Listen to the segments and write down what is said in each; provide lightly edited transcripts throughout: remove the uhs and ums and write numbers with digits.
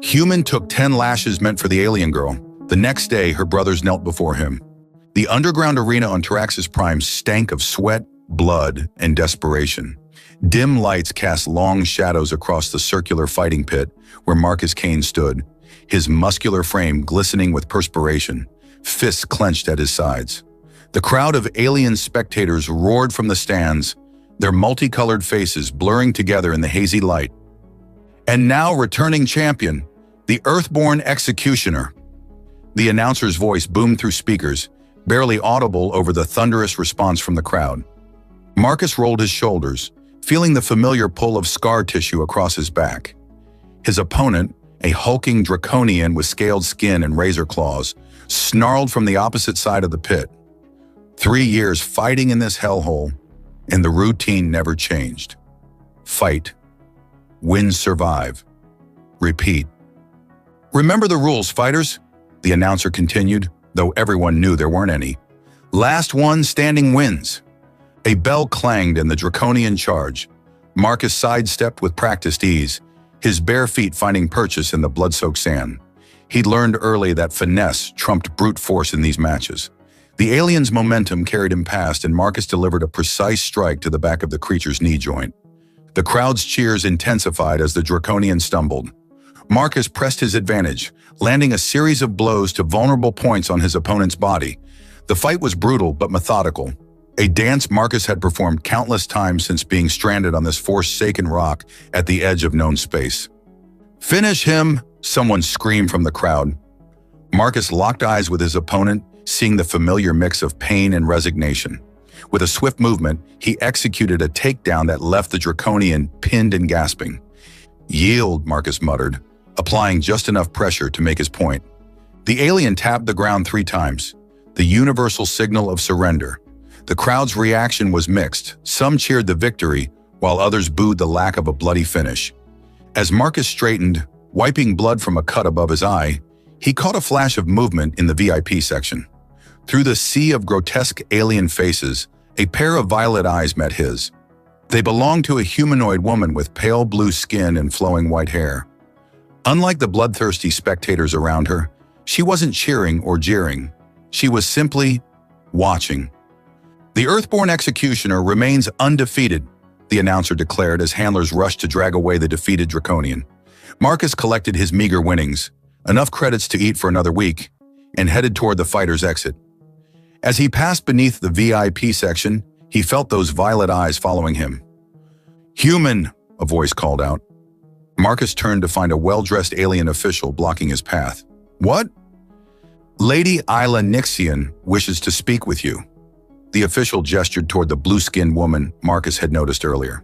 Human took 10 lashes meant for the alien girl. The next day, her brothers knelt before him. The underground arena on Taraxis Prime stank of sweat, blood, and desperation. Dim lights cast long shadows across the circular fighting pit where Marcus Kane stood, his muscular frame glistening with perspiration, fists clenched at his sides. The crowd of alien spectators roared from the stands, their multicolored faces blurring together in the hazy light. And now returning champion, the Earthborn Executioner. The announcer's voice boomed through speakers, barely audible over the thunderous response from the crowd. Marcus rolled his shoulders, feeling the familiar pull of scar tissue across his back. His opponent, a hulking draconian with scaled skin and razor claws, snarled from the opposite side of the pit. 3 years fighting in this hellhole, and the routine never changed. Fight. Wins survive. Repeat. Remember the rules, fighters, the announcer continued, though everyone knew there weren't any. Last one standing wins. A bell clanged in the draconian charge. Marcus sidestepped with practiced ease, his bare feet finding purchase in the blood-soaked sand. He'd learned early that finesse trumped brute force in these matches. The alien's momentum carried him past, and Marcus delivered a precise strike to the back of the creature's knee joint. The crowd's cheers intensified as the draconian stumbled. Marcus pressed his advantage, landing a series of blows to vulnerable points on his opponent's body. The fight was brutal but methodical, a dance Marcus had performed countless times since being stranded on this forsaken rock at the edge of known space. "Finish him!" someone screamed from the crowd. Marcus locked eyes with his opponent, seeing the familiar mix of pain and resignation. With a swift movement, he executed a takedown that left the draconian pinned and gasping. "Yield," Marcus muttered, applying just enough pressure to make his point. The alien tapped the ground 3 times, the universal signal of surrender. The crowd's reaction was mixed. Some cheered the victory, while others booed the lack of a bloody finish. As Marcus straightened, wiping blood from a cut above his eye, he caught a flash of movement in the VIP section. Through the sea of grotesque alien faces, a pair of violet eyes met his. They belonged to a humanoid woman with pale blue skin and flowing white hair. Unlike the bloodthirsty spectators around her, she wasn't cheering or jeering. She was simply watching. "The Earthborn Executioner remains undefeated," the announcer declared as handlers rushed to drag away the defeated draconian. Marcus collected his meager winnings, enough credits to eat for another week, and headed toward the fighter's exit. As he passed beneath the VIP section, he felt those violet eyes following him. "Human," a voice called out. Marcus turned to find a well-dressed alien official blocking his path. "What?" "Lady Isla Nixian wishes to speak with you." The official gestured toward the blue-skinned woman Marcus had noticed earlier.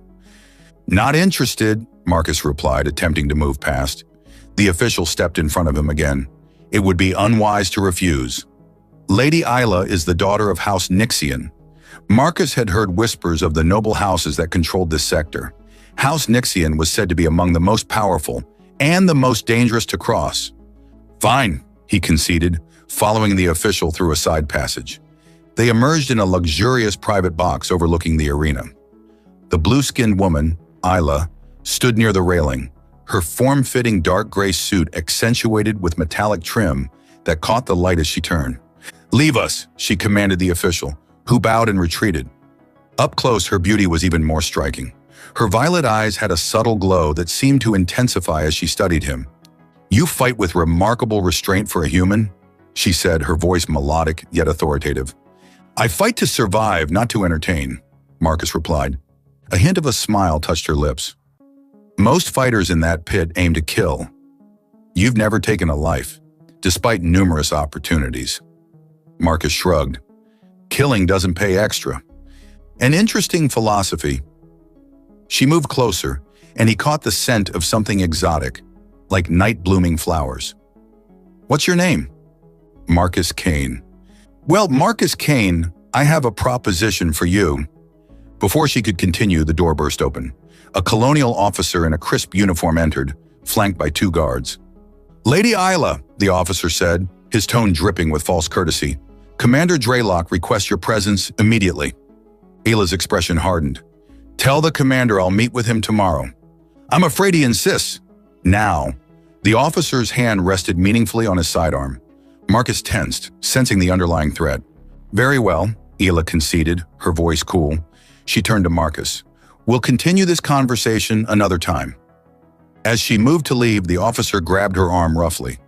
"Not interested," Marcus replied, attempting to move past. The official stepped in front of him again. "It would be unwise to refuse. Lady Isla is the daughter of House Nixian." Marcus had heard whispers of the noble houses that controlled this sector. House Nixian was said to be among the most powerful and the most dangerous to cross. "Fine," he conceded, following the official through a side passage. They emerged in a luxurious private box overlooking the arena. The blue-skinned woman, Isla, stood near the railing, her form-fitting dark gray suit accentuated with metallic trim that caught the light as she turned. "Leave us," she commanded the official, who bowed and retreated. Up close, her beauty was even more striking. Her violet eyes had a subtle glow that seemed to intensify as she studied him. "You fight with remarkable restraint for a human," she said, her voice melodic yet authoritative. "I fight to survive, not to entertain," Marcus replied. A hint of a smile touched her lips. "Most fighters in that pit aim to kill. You've never taken a life, despite numerous opportunities." Marcus shrugged. "Killing doesn't pay extra." An interesting philosophy. She moved closer, and he caught the scent of something exotic, like night-blooming flowers. "What's your name?" "Marcus Kane." "Well, Marcus Kane, I have a proposition for you." Before she could continue, the door burst open. A colonial officer in a crisp uniform entered, flanked by 2 guards. "Lady Isla," the officer said, his tone dripping with false courtesy, "Commander Draylock requests your presence immediately." Isla's expression hardened. "Tell the commander I'll meet with him tomorrow." "I'm afraid he insists." "Now." The officer's hand rested meaningfully on his sidearm. Marcus tensed, sensing the underlying threat. "Very well," Ayla conceded, her voice cool. She turned to Marcus. "We'll continue this conversation another time." As she moved to leave, the officer grabbed her arm roughly.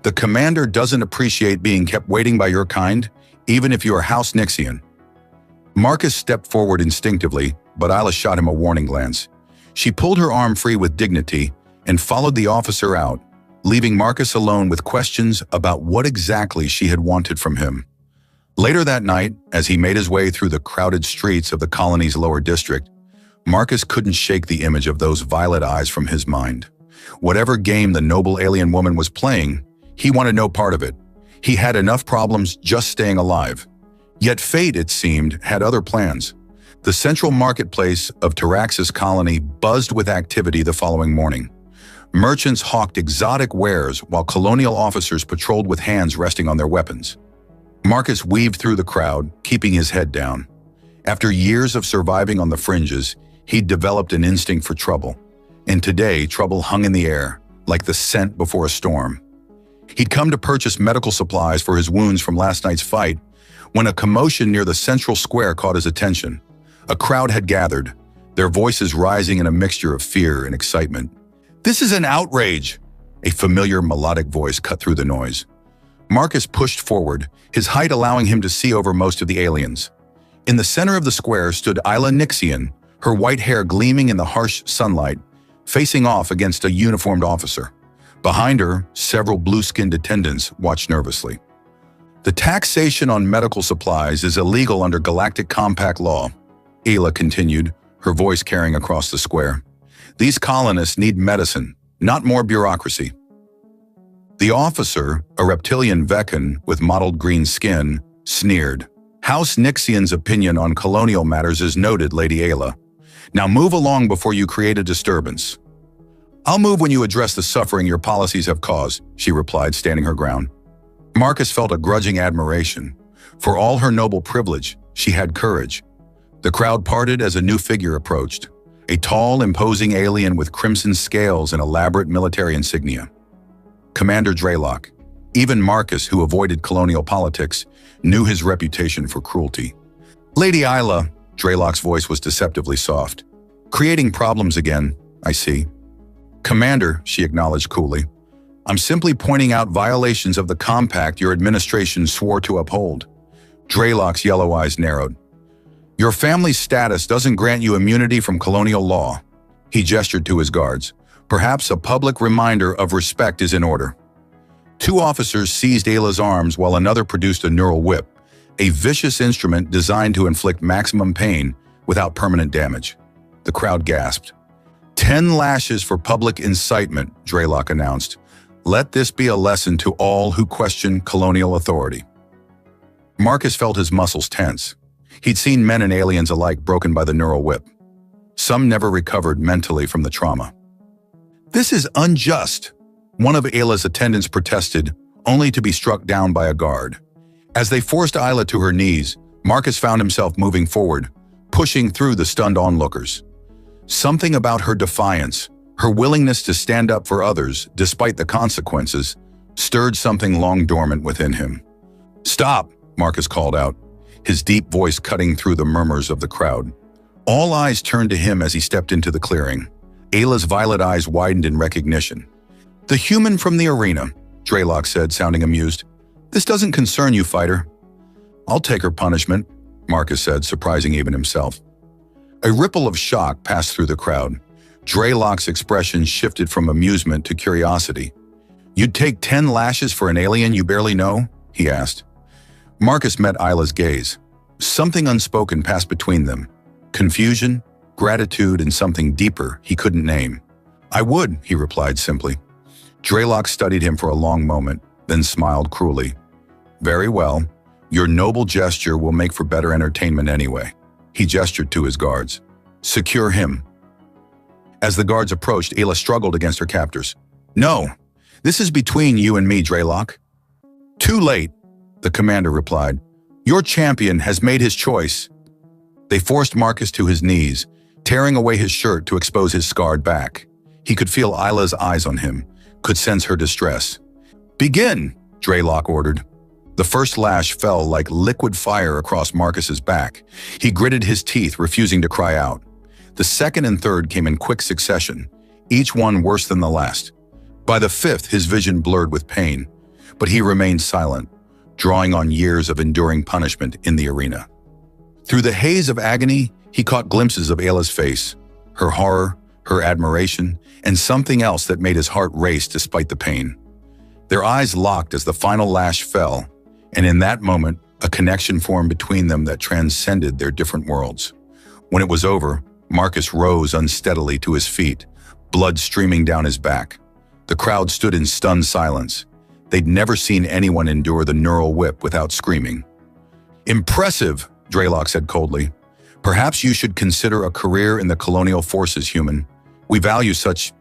"The commander doesn't appreciate being kept waiting by your kind, even if you are House Nixian." Marcus stepped forward instinctively, but Ayla shot him a warning glance. She pulled her arm free with dignity and followed the officer out, leaving Marcus alone with questions about what exactly she had wanted from him. Later that night, as he made his way through the crowded streets of the colony's lower district, Marcus couldn't shake the image of those violet eyes from his mind. Whatever game the noble alien woman was playing, he wanted no part of it. He had enough problems just staying alive. Yet fate, it seemed, had other plans. The central marketplace of Tarax's colony buzzed with activity the following morning. Merchants hawked exotic wares while colonial officers patrolled with hands resting on their weapons. Marcus weaved through the crowd, keeping his head down. After years of surviving on the fringes, he'd developed an instinct for trouble. And today, trouble hung in the air, like the scent before a storm. He'd come to purchase medical supplies for his wounds from last night's fight when a commotion near the central square caught his attention. A crowd had gathered, their voices rising in a mixture of fear and excitement. "This is an outrage!" A familiar melodic voice cut through the noise. Marcus pushed forward, his height allowing him to see over most of the aliens. In the center of the square stood Ayla Nixian, her white hair gleaming in the harsh sunlight, facing off against a uniformed officer. Behind her, several blue-skinned attendants watched nervously. "The taxation on medical supplies is illegal under Galactic Compact law," Ayla continued, her voice carrying across the square. "These colonists need medicine, not more bureaucracy." The officer, a reptilian Veccan with mottled green skin, sneered. "House Nixian's opinion on colonial matters is noted, Lady Ayla. Now move along before you create a disturbance." "I'll move when you address the suffering your policies have caused," she replied, standing her ground. Marcus felt a grudging admiration. For all her noble privilege, she had courage. The crowd parted as a new figure approached, a tall, imposing alien with crimson scales and elaborate military insignia. Commander Draylock. Even Marcus, who avoided colonial politics, knew his reputation for cruelty. "Lady Ayla," Draylock's voice was deceptively soft. "Creating problems again, I see." "Commander," she acknowledged coolly, "I'm simply pointing out violations of the compact your administration swore to uphold." Draylock's yellow eyes narrowed. "Your family's status doesn't grant you immunity from colonial law." He gestured to his guards. "Perhaps a public reminder of respect is in order." Two officers seized Ayla's arms while another produced a neural whip, a vicious instrument designed to inflict maximum pain without permanent damage. The crowd gasped. 10 lashes for public incitement, Draylock announced. "Let this be a lesson to all who question colonial authority." Marcus felt his muscles tense. He'd seen men and aliens alike broken by the neural whip. Some never recovered mentally from the trauma. "This is unjust," one of Ayla's attendants protested, only to be struck down by a guard. As they forced Ayla to her knees, Marcus found himself moving forward, pushing through the stunned onlookers. Something about her defiance, her willingness to stand up for others despite the consequences, stirred something long dormant within him. "Stop," Marcus called out, his deep voice cutting through the murmurs of the crowd. All eyes turned to him as he stepped into the clearing. Ayla's violet eyes widened in recognition. "The human from the arena," Draylock said, sounding amused. "This doesn't concern you, fighter." "I'll take her punishment," Marcus said, surprising even himself. A ripple of shock passed through the crowd. Draylock's expression shifted from amusement to curiosity. "You'd take 10 lashes for an alien you barely know?" he asked. Marcus met Ayla's gaze. Something unspoken passed between them. Confusion, gratitude, and something deeper he couldn't name. "I would," he replied simply. Draylock studied him for a long moment, then smiled cruelly. "Very well. Your noble gesture will make for better entertainment anyway." He gestured to his guards. "Secure him." As the guards approached, Ayla struggled against her captors. "No, this is between you and me, Draylock." "Too late," the commander replied. "Your champion has made his choice." They forced Marcus to his knees, tearing away his shirt to expose his scarred back. He could feel Ayla's eyes on him, could sense her distress. "Begin," Draylock ordered. The first lash fell like liquid fire across Marcus's back. He gritted his teeth, refusing to cry out. The second and third came in quick succession, each one worse than the last. By the fifth, his vision blurred with pain, but he remained silent, drawing on years of enduring punishment in the arena. Through the haze of agony, he caught glimpses of Ayla's face, her horror, her admiration, and something else that made his heart race despite the pain. Their eyes locked as the final lash fell, and in that moment, a connection formed between them that transcended their different worlds. When it was over, Marcus rose unsteadily to his feet, blood streaming down his back. The crowd stood in stunned silence. They'd never seen anyone endure the neural whip without screaming. "Impressive," Draylock said coldly. "Perhaps you should consider a career in the colonial forces, human. We value such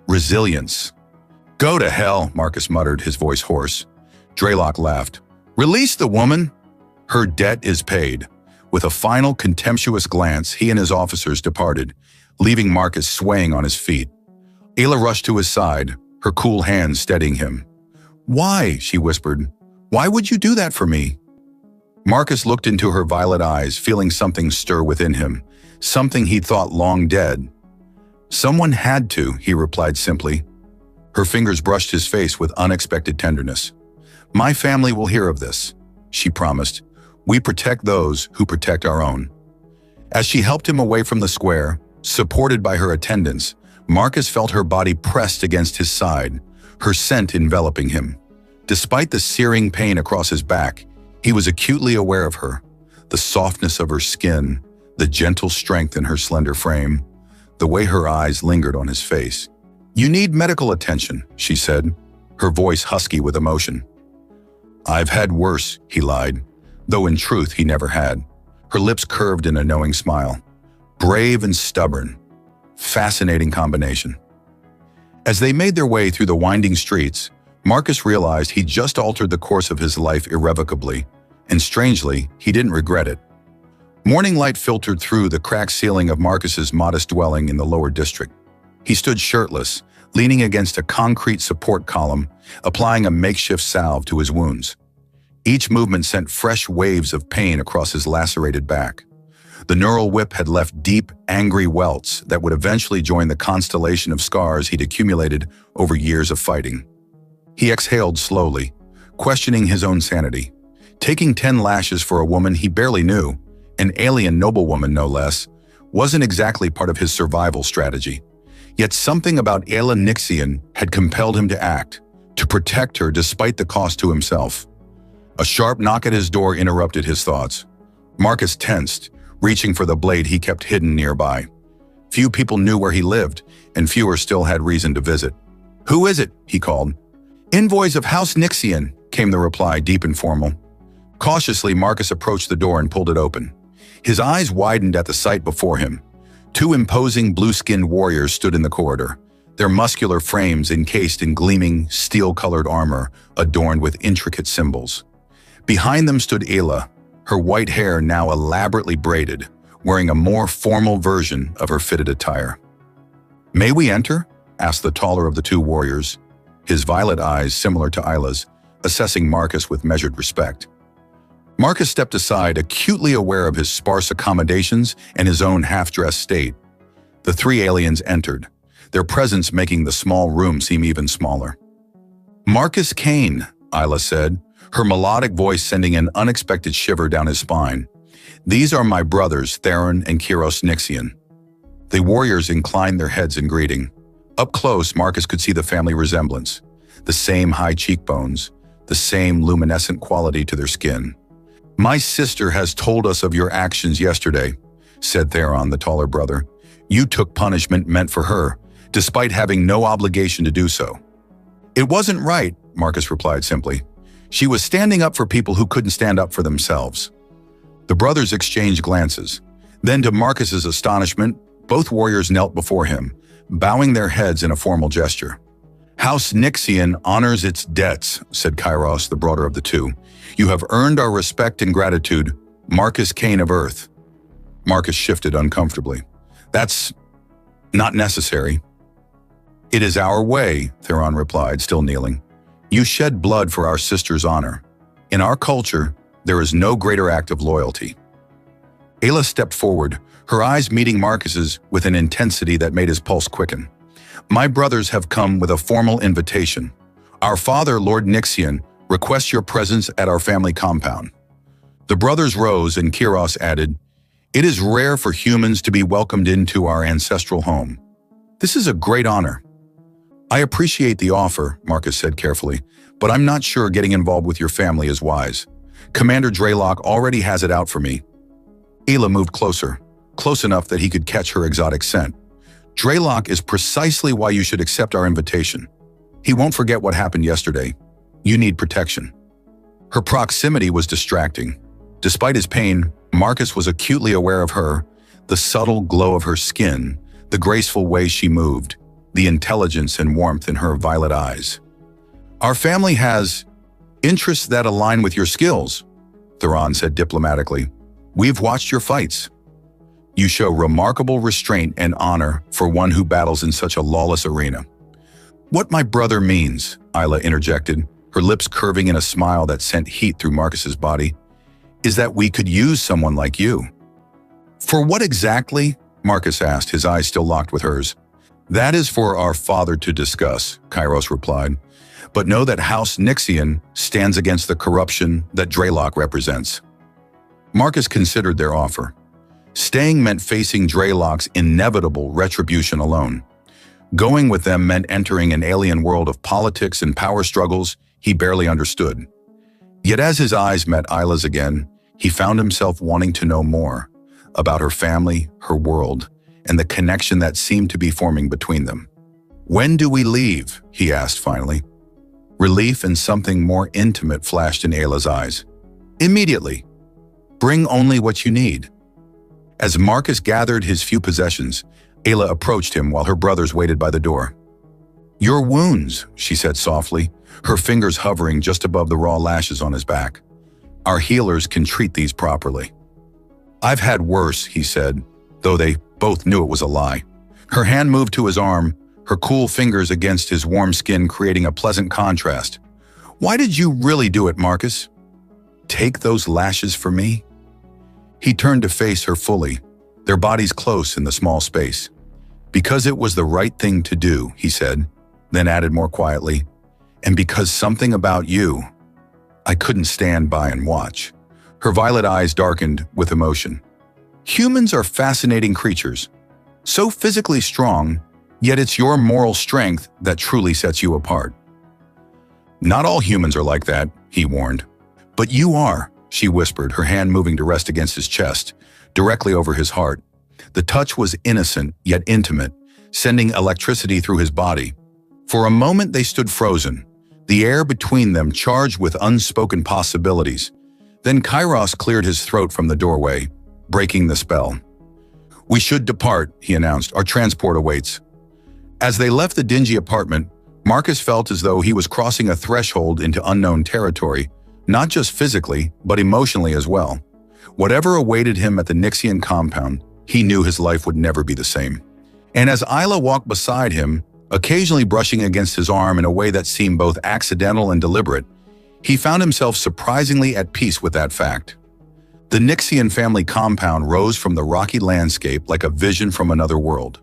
resilience." "Go to hell," Marcus muttered, his voice hoarse. Draylock laughed. "Release the woman. Her debt is paid." With a final contemptuous glance, he and his officers departed, leaving Marcus swaying on his feet. Ayla rushed to his side, her cool hands steadying him. "Why?" she whispered. "Why would you do that for me?" Marcus looked into her violet eyes, feeling something stir within him, something he'd thought long dead. "Someone had to," he replied simply. Her fingers brushed his face with unexpected tenderness. "My family will hear of this," she promised. "We protect those who protect our own." As she helped him away from the square, supported by her attendants, Marcus felt her body pressed against his side, her scent enveloping him. Despite the searing pain across his back, he was acutely aware of her, the softness of her skin, the gentle strength in her slender frame, the way her eyes lingered on his face. "You need medical attention," she said, her voice husky with emotion. "I've had worse," he lied, though in truth he never had. Her lips curved in a knowing smile. Brave and stubborn. Fascinating combination. As they made their way through the winding streets, Marcus realized he'd just altered the course of his life irrevocably, and strangely, he didn't regret it. Morning light filtered through the cracked ceiling of Marcus's modest dwelling in the lower district. He stood shirtless, leaning against a concrete support column, applying a makeshift salve to his wounds. Each movement sent fresh waves of pain across his lacerated back. The neural whip had left deep, angry welts that would eventually join the constellation of scars he'd accumulated over years of fighting. He exhaled slowly, questioning his own sanity. Taking 10 lashes for a woman he barely knew, an alien noblewoman no less, wasn't exactly part of his survival strategy. Yet something about Ayla Nixian had compelled him to act, to protect her despite the cost to himself. A sharp knock at his door interrupted his thoughts. Marcus tensed, reaching for the blade he kept hidden nearby. Few people knew where he lived, and fewer still had reason to visit. "Who is it?" he called. "Envoys of House Nixian," came the reply, deep and formal. Cautiously, Marcus approached the door and pulled it open. His eyes widened at the sight before him. Two imposing blue-skinned warriors stood in the corridor, their muscular frames encased in gleaming, steel-colored armor adorned with intricate symbols. Behind them stood Ayla, her white hair now elaborately braided, wearing a more formal version of her fitted attire. "May we enter?" asked the taller of the two warriors, his violet eyes similar to Ayla's, assessing Marcus with measured respect. Marcus stepped aside, acutely aware of his sparse accommodations and his own half-dressed state. The three aliens entered, their presence making the small room seem even smaller. "Marcus Kane," Ayla said, her melodic voice sending an unexpected shiver down his spine. "These are my brothers, Theron and Kiros Nixian." The warriors inclined their heads in greeting. Up close, Marcus could see the family resemblance, the same high cheekbones, the same luminescent quality to their skin. "My sister has told us of your actions yesterday," said Theron, the taller brother. "You took punishment meant for her, despite having no obligation to do so." "It wasn't right," Marcus replied simply. "She was standing up for people who couldn't stand up for themselves." The brothers exchanged glances. Then, to Marcus's astonishment, both warriors knelt before him, bowing their heads in a formal gesture. "House Nixian honors its debts," said Kairos, the broader of the two. "You have earned our respect and gratitude, Marcus Kane of Earth." Marcus shifted uncomfortably. "That's not necessary." "It is our way," Theron replied, still kneeling. "You shed blood for our sister's honor. In our culture, there is no greater act of loyalty." Ayla stepped forward, her eyes meeting Marcus's with an intensity that made his pulse quicken. "My brothers have come with a formal invitation. Our father, Lord Nixian, requests your presence at our family compound." The brothers rose and Kiros added, "It is rare for humans to be welcomed into our ancestral home. This is a great honor." "I appreciate the offer," Marcus said carefully, "but I'm not sure getting involved with your family is wise. Commander Draylock already has it out for me." Ayla moved closer, close enough that he could catch her exotic scent. "Draylock is precisely why you should accept our invitation. He won't forget what happened yesterday. You need protection." Her proximity was distracting. Despite his pain, Marcus was acutely aware of her, the subtle glow of her skin, the graceful way she moved, the intelligence and warmth in her violet eyes. "Our family has interests that align with your skills," Theron said diplomatically. "We've watched your fights. You show remarkable restraint and honor for one who battles in such a lawless arena." "What my brother means," Ayla interjected, her lips curving in a smile that sent heat through Marcus's body, "is that we could use someone like you." "For what exactly?" Marcus asked, his eyes still locked with hers. "That is for our father to discuss," Kairos replied. "But know that House Nixian stands against the corruption that Draylock represents." Marcus considered their offer. Staying meant facing Draylock's inevitable retribution alone. Going with them meant entering an alien world of politics and power struggles he barely understood. Yet as his eyes met Ayla's again, he found himself wanting to know more about her family, her world, and the connection that seemed to be forming between them. "When do we leave?" he asked finally. Relief and something more intimate flashed in Ayla's eyes. "Immediately. Bring only what you need." As Marcus gathered his few possessions, Ayla approached him while her brothers waited by the door. "Your wounds," she said softly, her fingers hovering just above the raw lashes on his back. "Our healers can treat these properly." "I've had worse," he said, though they both knew it was a lie. Her hand moved to his arm, her cool fingers against his warm skin creating a pleasant contrast. "Why did you really do it, Marcus? Take those lashes for me?" He turned to face her fully, their bodies close in the small space. "Because it was the right thing to do," he said, then added more quietly, "and because something about you, I couldn't stand by and watch." Her violet eyes darkened with emotion. "Humans are fascinating creatures, so physically strong, yet it's your moral strength that truly sets you apart." "Not all humans are like that," he warned. "But you are," she whispered, her hand moving to rest against his chest, directly over his heart. The touch was innocent, yet intimate, sending electricity through his body. For a moment they stood frozen, the air between them charged with unspoken possibilities. Then Kairos cleared his throat from the doorway, breaking the spell. "We should depart," he announced. "Our transport awaits." As they left the dingy apartment, Marcus felt as though he was crossing a threshold into unknown territory, not just physically, but emotionally as well. Whatever awaited him at the Nixian compound, he knew his life would never be the same. And as Ayla walked beside him, occasionally brushing against his arm in a way that seemed both accidental and deliberate, he found himself surprisingly at peace with that fact. The Nixian family compound rose from the rocky landscape like a vision from another world.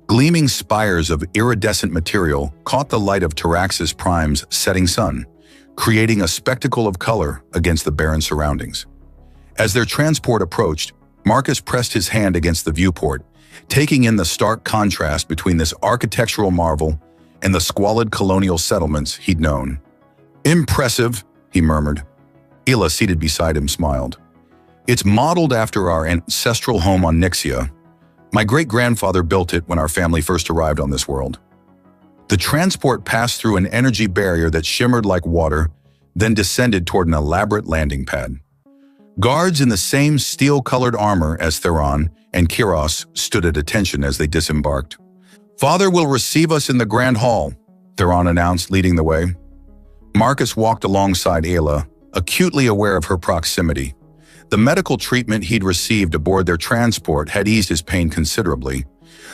Gleaming spires of iridescent material caught the light of Taraxis Prime's setting sun, creating a spectacle of color against the barren surroundings. As their transport approached, Marcus pressed his hand against the viewport, taking in the stark contrast between this architectural marvel and the squalid colonial settlements he'd known. "Impressive," he murmured. Ayla, seated beside him, smiled. "It's modeled after our ancestral home on Nixia. My great-grandfather built it when our family first arrived on this world." The transport passed through an energy barrier that shimmered like water, then descended toward an elaborate landing pad. Guards in the same steel-colored armor as Theron and Kiros stood at attention as they disembarked. "Father will receive us in the Grand Hall," Theron announced, leading the way. Marcus walked alongside Ayla, acutely aware of her proximity. The medical treatment he'd received aboard their transport had eased his pain considerably,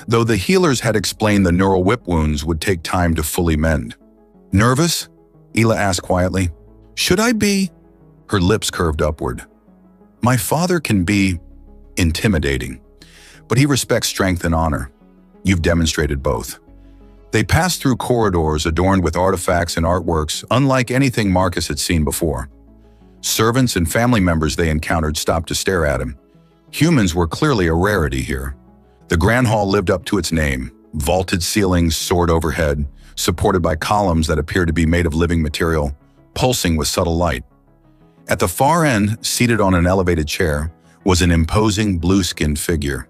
though the healers had explained the neural whip wounds would take time to fully mend. "Nervous?" Ela asked quietly. "Should I be?" Her lips curved upward. "My father can be intimidating, but he respects strength and honor. You've demonstrated both." They passed through corridors adorned with artifacts and artworks unlike anything Marcus had seen before. Servants and family members they encountered stopped to stare at him. Humans were clearly a rarity here. The Grand Hall lived up to its name. Vaulted ceilings soared overhead, supported by columns that appeared to be made of living material, pulsing with subtle light. At the far end, seated on an elevated chair, was an imposing blue-skinned figure.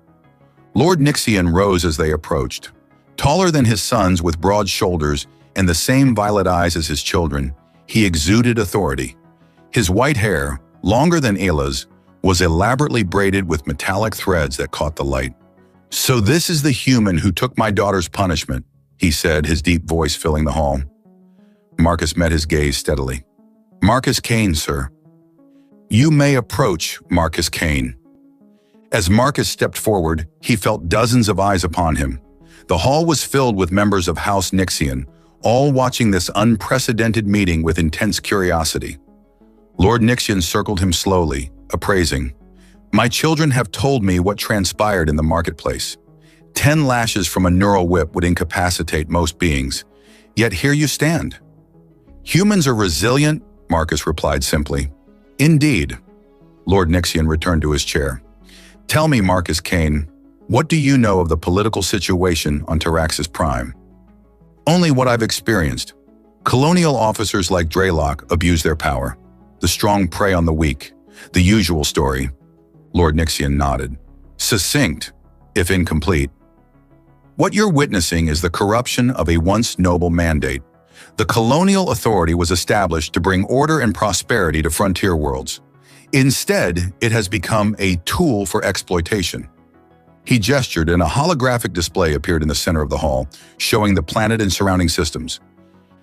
Lord Nixian rose as they approached. Taller than his sons with broad shoulders and the same violet eyes as his children, he exuded authority. His white hair, longer than Ela's, was elaborately braided with metallic threads that caught the light. "So this is the human who took my daughter's punishment," he said, his deep voice filling the hall. Marcus met his gaze steadily. "Marcus Kane, sir." "You may approach, Marcus Kane." As Marcus stepped forward, he felt dozens of eyes upon him. The hall was filled with members of House Nixian, all watching this unprecedented meeting with intense curiosity. Lord Nixian circled him slowly, appraising. "My children have told me what transpired in the marketplace. 10 lashes from a neural whip would incapacitate most beings, yet here you stand." "Humans are resilient," Marcus replied simply. "Indeed." Lord Nixian returned to his chair. "Tell me, Marcus Kane, what do you know of the political situation on Taraxis Prime?" "Only what I've experienced. Colonial officers like Draylock abuse their power. The strong prey on the weak. The usual story." Lord Nixian nodded. "Succinct, if incomplete. What you're witnessing is the corruption of a once noble mandate. The colonial authority was established to bring order and prosperity to frontier worlds. Instead, it has become a tool for exploitation." He gestured and a holographic display appeared in the center of the hall, showing the planet and surrounding systems.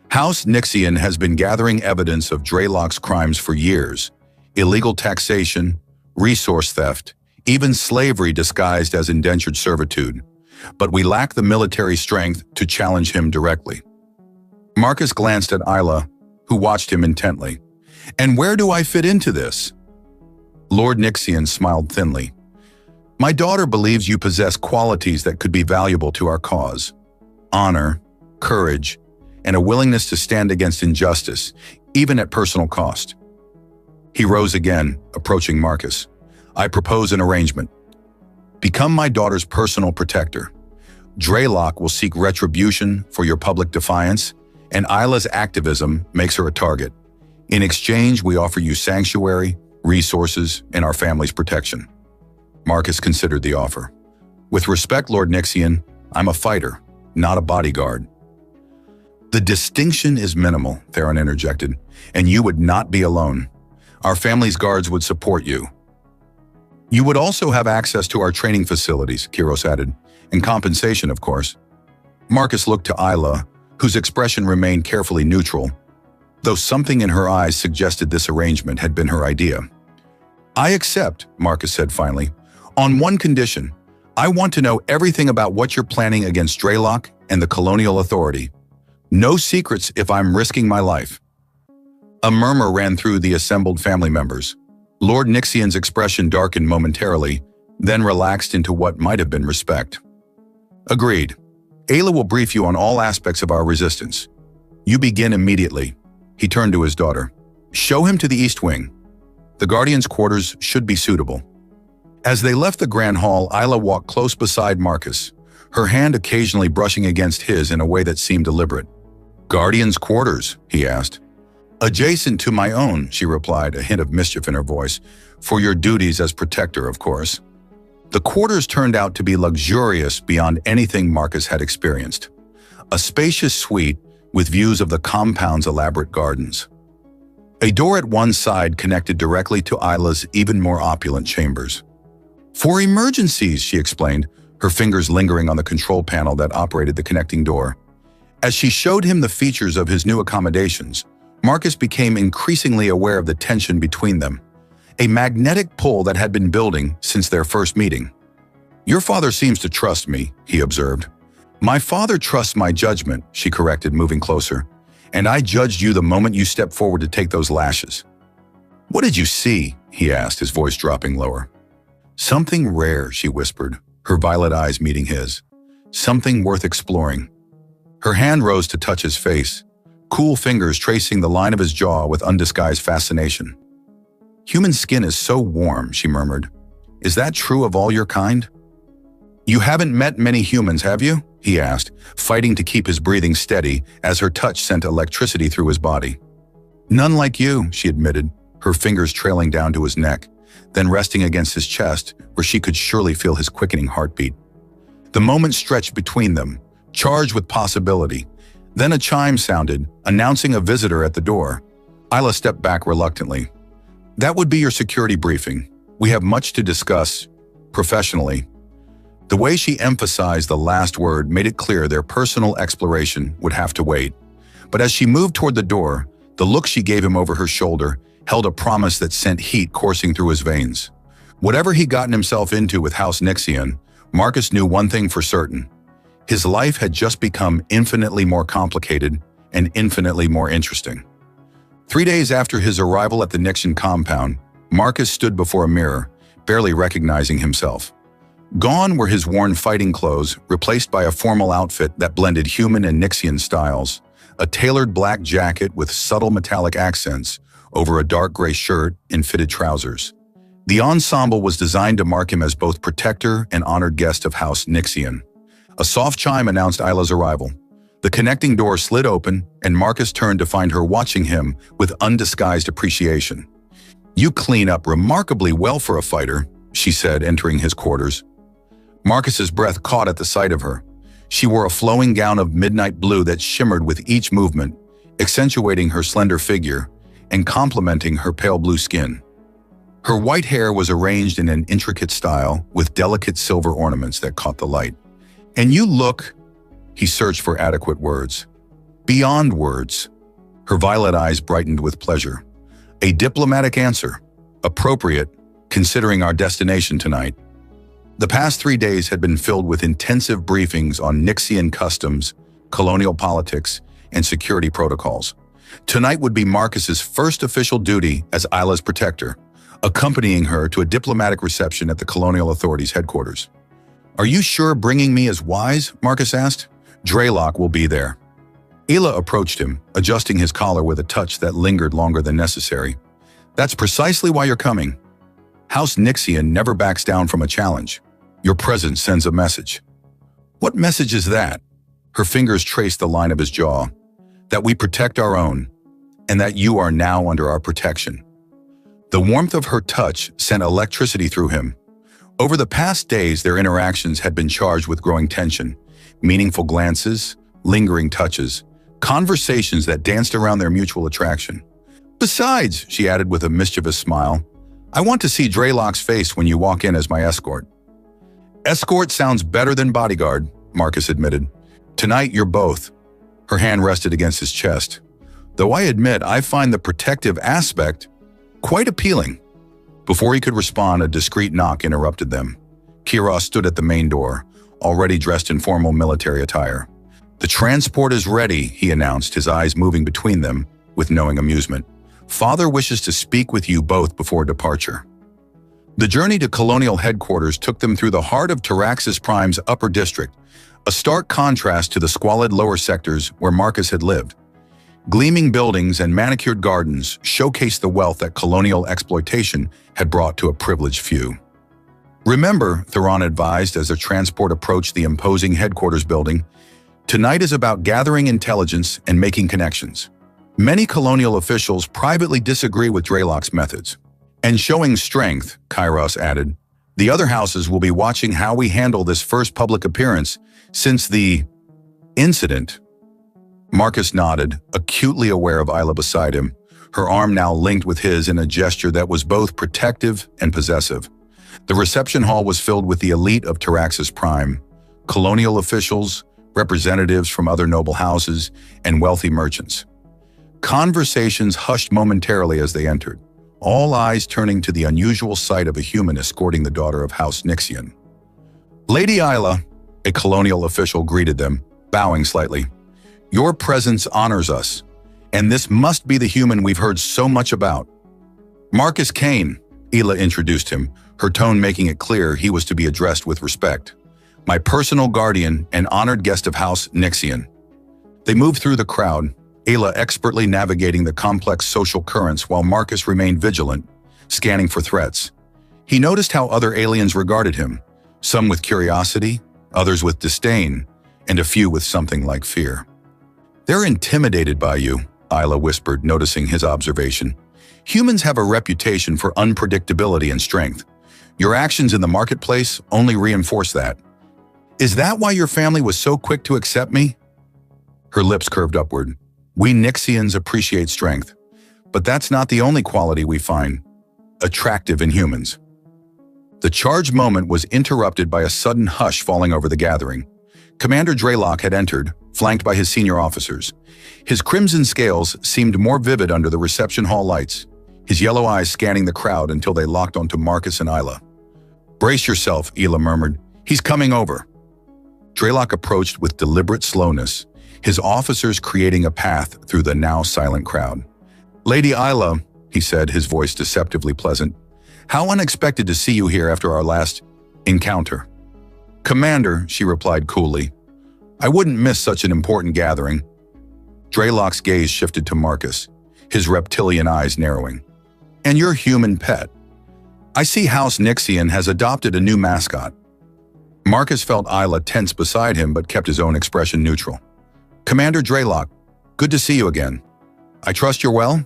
House Nixian has been gathering evidence of Draylock's crimes for years. Illegal taxation, resource theft, even slavery disguised as indentured servitude. But we lack the military strength to challenge him directly. Marcus glanced at Isla, who watched him intently. "And where do I fit into this?" Lord Nixian smiled thinly. "My daughter believes you possess qualities that could be valuable to our cause. Honor, courage, and a willingness to stand against injustice, even at personal cost." He rose again, approaching Marcus. "I propose an arrangement. Become my daughter's personal protector. Draylock will seek retribution for your public defiance, and Isla's activism makes her a target. In exchange, we offer you sanctuary, resources, and our family's protection." Marcus considered the offer. "With respect, Lord Nixian, I'm a fighter, not a bodyguard." "The distinction is minimal," Theron interjected, "and you would not be alone. Our family's guards would support you." "You would also have access to our training facilities," Kiros added, "and compensation, of course." Marcus looked to Isla, whose expression remained carefully neutral, though something in her eyes suggested this arrangement had been her idea. "I accept," Marcus said finally, "on one condition. I want to know everything about what you're planning against Draylock and the Colonial Authority. No secrets if I'm risking my life." A murmur ran through the assembled family members. Lord Nixian's expression darkened momentarily, then relaxed into what might have been respect. "Agreed. Ayla will brief you on all aspects of our resistance. You begin immediately." He turned to his daughter. "Show him to the East Wing. The Guardian's quarters should be suitable." As they left the Grand Hall, Isla walked close beside Marcus, her hand occasionally brushing against his in a way that seemed deliberate. "Guardian's quarters?" he asked. "Adjacent to my own," she replied, a hint of mischief in her voice. "For your duties as protector, of course." The quarters turned out to be luxurious beyond anything Marcus had experienced. A spacious suite with views of the compound's elaborate gardens. A door at one side connected directly to Isla's even more opulent chambers. "For emergencies," she explained, her fingers lingering on the control panel that operated the connecting door. As she showed him the features of his new accommodations, Marcus became increasingly aware of the tension between them, a magnetic pull that had been building since their first meeting. "Your father seems to trust me," he observed. "My father trusts my judgment," she corrected, moving closer. "And I judged you the moment you stepped forward to take those lashes." "What did you see?" he asked, his voice dropping lower. "Something rare," she whispered, her violet eyes meeting his. "Something worth exploring." Her hand rose to touch his face, cool fingers tracing the line of his jaw with undisguised fascination. "Human skin is so warm," she murmured. "Is that true of all your kind?" "You haven't met many humans, have you?" he asked, fighting to keep his breathing steady as her touch sent electricity through his body. "None like you," she admitted, her fingers trailing down to his neck, then resting against his chest where she could surely feel his quickening heartbeat. The moment stretched between them, charged with possibility. Then a chime sounded, announcing a visitor at the door. Isla stepped back reluctantly. "That would be your security briefing. We have much to discuss, professionally." The way she emphasized the last word made it clear their personal exploration would have to wait. But as she moved toward the door, the look she gave him over her shoulder held a promise that sent heat coursing through his veins. Whatever he'd gotten himself into with House Nixian, Marcus knew one thing for certain. His life had just become infinitely more complicated and infinitely more interesting. 3 days after his arrival at the Nixian compound, Marcus stood before a mirror, barely recognizing himself. Gone were his worn fighting clothes, replaced by a formal outfit that blended human and Nixian styles, a tailored black jacket with subtle metallic accents over a dark gray shirt and fitted trousers. The ensemble was designed to mark him as both protector and honored guest of House Nixian. A soft chime announced Isla's arrival. The connecting door slid open, and Marcus turned to find her watching him with undisguised appreciation. "You clean up remarkably well for a fighter," she said, entering his quarters. Marcus's breath caught at the sight of her. She wore a flowing gown of midnight blue that shimmered with each movement, accentuating her slender figure and complementing her pale blue skin. Her white hair was arranged in an intricate style with delicate silver ornaments that caught the light. "And you look," he searched for adequate words, "beyond words." Her violet eyes brightened with pleasure. "A diplomatic answer, appropriate, considering our destination tonight." The past 3 days had been filled with intensive briefings on Nixian customs, colonial politics, and security protocols. Tonight would be Marcus's first official duty as Isla's protector, accompanying her to a diplomatic reception at the colonial authorities' headquarters. "Are you sure bringing me is wise?" Marcus asked. "Draylock will be there." Isla approached him, adjusting his collar with a touch that lingered longer than necessary. "That's precisely why you're coming. House Nixian never backs down from a challenge. Your presence sends a message." "What message is that?" Her fingers traced the line of his jaw. "That we protect our own, and that you are now under our protection." The warmth of her touch sent electricity through him. Over the past days, their interactions had been charged with growing tension, meaningful glances, lingering touches, conversations that danced around their mutual attraction. "Besides," she added with a mischievous smile, "I want to see Draylock's face when you walk in as my escort." "Escort sounds better than bodyguard," Marcus admitted. "Tonight you're both." Her hand rested against his chest. "Though I admit I find the protective aspect quite appealing." Before he could respond, a discreet knock interrupted them. Kira stood at the main door, already dressed in formal military attire. "The transport is ready," he announced, his eyes moving between them with knowing amusement. "Father wishes to speak with you both before departure." The journey to colonial headquarters took them through the heart of Taraxis Prime's upper district, a stark contrast to the squalid lower sectors where Marcus had lived. Gleaming buildings and manicured gardens showcased the wealth that colonial exploitation had brought to a privileged few. "Remember," Theron advised as their transport approached the imposing headquarters building, "tonight is about gathering intelligence and making connections. Many colonial officials privately disagree with Draylock's methods. And showing strength," Kairos added. "The other houses will be watching how we handle this first public appearance since the incident." Marcus nodded, acutely aware of Isla beside him, her arm now linked with his in a gesture that was both protective and possessive. The reception hall was filled with the elite of Taraxis Prime, colonial officials, representatives from other noble houses, and wealthy merchants. Conversations hushed momentarily as they entered, all eyes turning to the unusual sight of a human escorting the daughter of House Nixian. Lady Isla, a colonial official, greeted them, bowing slightly. Your presence honors us, and this must be the human we've heard so much about. Marcus Kane, Isla introduced him, her tone making it clear he was to be addressed with respect. My personal guardian and honored guest of House Nixian. They moved through the crowd, Isla expertly navigating the complex social currents while Marcus remained vigilant, scanning for threats. He noticed how other aliens regarded him, some with curiosity, others with disdain, and a few with something like fear. They're intimidated by you, Isla whispered, noticing his observation. Humans have a reputation for unpredictability and strength. Your actions in the marketplace only reinforce that. Is that why your family was so quick to accept me? Her lips curved upward. We Nixians appreciate strength, but that's not the only quality we find attractive in humans. The charged moment was interrupted by a sudden hush falling over the gathering. Commander Draylock had entered, flanked by his senior officers. His crimson scales seemed more vivid under the reception hall lights, his yellow eyes scanning the crowd until they locked onto Marcus and Isla. Brace yourself, Isla murmured. He's coming over. Draylock approached with deliberate slowness, his officers creating a path through the now silent crowd. Lady Isla, he said, his voice deceptively pleasant. How unexpected to see you here after our last encounter. Commander, she replied coolly. I wouldn't miss such an important gathering. Draylock's gaze shifted to Marcus, his reptilian eyes narrowing. And your human pet. I see House Nixian has adopted a new mascot. Marcus felt Isla tense beside him but kept his own expression neutral. Commander Draylock, good to see you again. I trust you're well?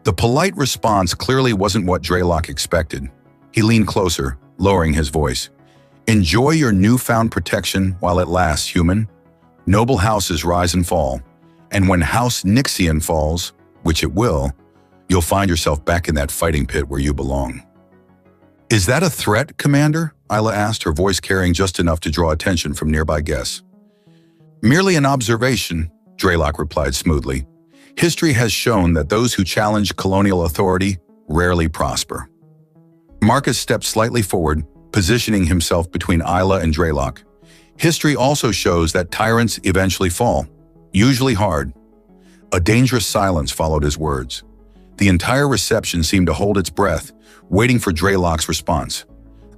The polite response clearly wasn't what Draylock expected. He leaned closer, lowering his voice. Enjoy your newfound protection while it lasts, human. Noble houses rise and fall, and when House Nixian falls, which it will, you'll find yourself back in that fighting pit where you belong. Is that a threat, Commander? Isla asked, her voice carrying just enough to draw attention from nearby guests. Merely an observation, Draylock replied smoothly. History has shown that those who challenge colonial authority rarely prosper. Marcus stepped slightly forward, positioning himself between Isla and Draylock. History also shows that tyrants eventually fall, usually hard. A dangerous silence followed his words. The entire reception seemed to hold its breath, waiting for Draylock's response.